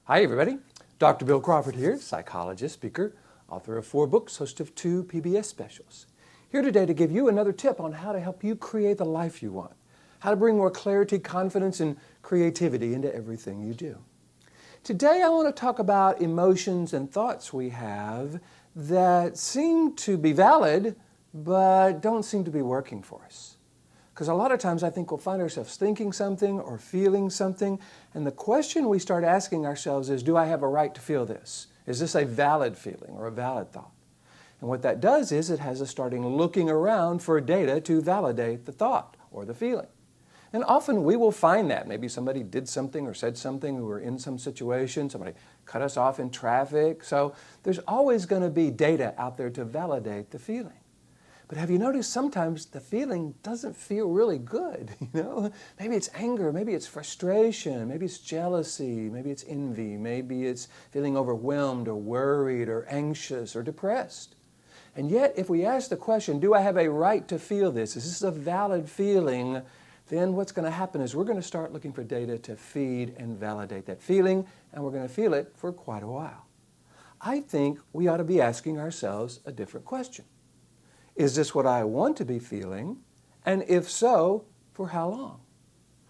Hi everybody, Dr. Bill Crawford here, psychologist, speaker, author of 4 books, host of 2 PBS specials. Here today to give you another tip on how to help you create the life you want, how to bring more clarity, confidence, and creativity into everything you do. Today I want to talk about emotions and thoughts we have that seem to be valid, but don't seem to be working for us. Because a lot of times I think we'll find ourselves thinking something or feeling something, and the question we start asking ourselves is, do I have a right to feel this? Is this a valid feeling or a valid thought? And what that does is it has us starting looking around for data to validate the thought or the feeling. And often we will find that. Maybe somebody did something or said something, we were in some situation, somebody cut us off in traffic. So there's always going to be data out there to validate the feeling. But have you noticed sometimes the feeling doesn't feel really good, Maybe it's anger, maybe it's frustration, maybe it's jealousy, maybe it's envy, maybe it's feeling overwhelmed or worried or anxious or depressed. And yet, if we ask the question, do I have a right to feel this? Is this a valid feeling? Then what's going to happen is we're going to start looking for data to feed and validate that feeling, and we're going to feel it for quite a while. I think we ought to be asking ourselves a different question. Is this what I want to be feeling? And if so, for how long?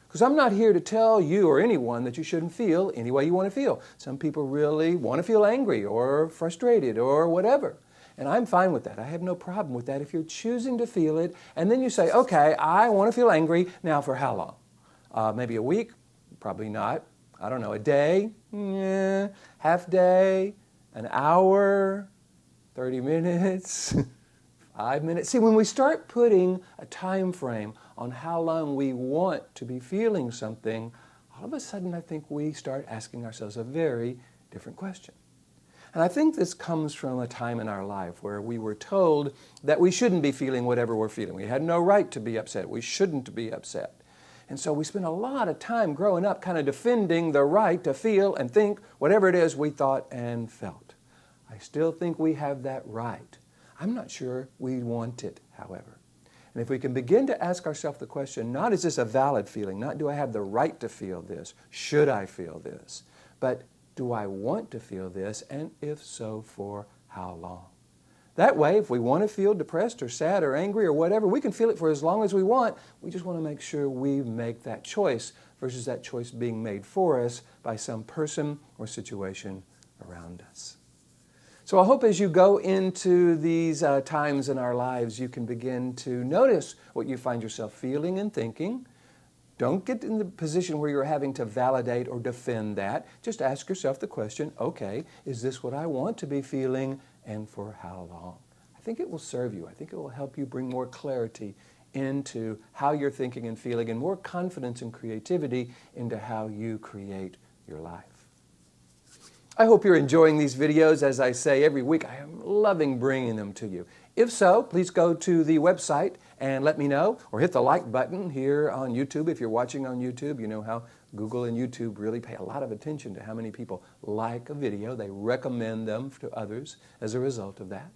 Because I'm not here to tell you or anyone that you shouldn't feel any way you want to feel. Some people really want to feel angry or frustrated or whatever. And I'm fine with that. I have no problem with that if you're choosing to feel it. And then you say, okay, I want to feel angry. Now for how long? Maybe a week? Probably not. I don't know, a day? Yeah. Half day? An hour? 30 minutes? 5 minutes. See, when we start putting a time frame on how long we want to be feeling something, all of a sudden I think we start asking ourselves a very different question. And I think this comes from a time in our life where we were told that we shouldn't be feeling whatever we're feeling. We had no right to be upset. We shouldn't be upset. And so we spent a lot of time growing up kind of defending the right to feel and think whatever it is we thought and felt. I still think we have that right. I'm not sure we want it, however. And if we can begin to ask ourselves the question, not is this a valid feeling, not do I have the right to feel this, should I feel this, but do I want to feel this, and if so, for how long? That way, if we want to feel depressed or sad or angry or whatever, we can feel it for as long as we want. We just want to make sure we make that choice versus that choice being made for us by some person or situation around us. So I hope as you go into these times in our lives, you can begin to notice what you find yourself feeling and thinking. Don't get in the position where you're having to validate or defend that. Just ask yourself the question, okay, is this what I want to be feeling, and for how long? I think it will serve you. I think it will help you bring more clarity into how you're thinking and feeling, and more confidence and creativity into how you create your life. I hope you're enjoying these videos. As I say every week, I am loving bringing them to you. If so, please go to the website and let me know, or hit the like button here on YouTube. If you're watching on YouTube, you know how Google and YouTube really pay a lot of attention to how many people like a video. They recommend them to others as a result of that.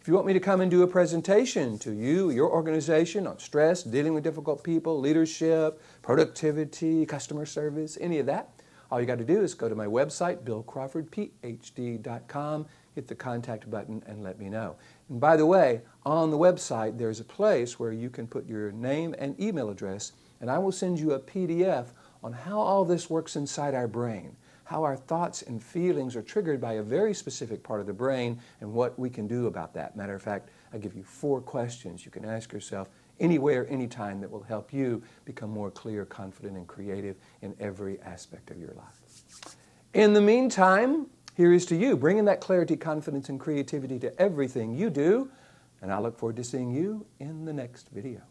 If you want me to come and do a presentation to you, your organization, on stress, dealing with difficult people, leadership, productivity, customer service, any of that, all you got to do is go to my website, billcrawfordphd.com, hit the contact button and let me know. And by the way, on the website there's a place where you can put your name and email address, and I will send you a PDF on how all this works inside our brain, how our thoughts and feelings are triggered by a very specific part of the brain, and what we can do about that. Matter of fact, I give you 4 questions you can ask yourself anywhere, anytime, that will help you become more clear, confident, and creative in every aspect of your life. In the meantime, here is to you, bringing that clarity, confidence, and creativity to everything you do, and I look forward to seeing you in the next video.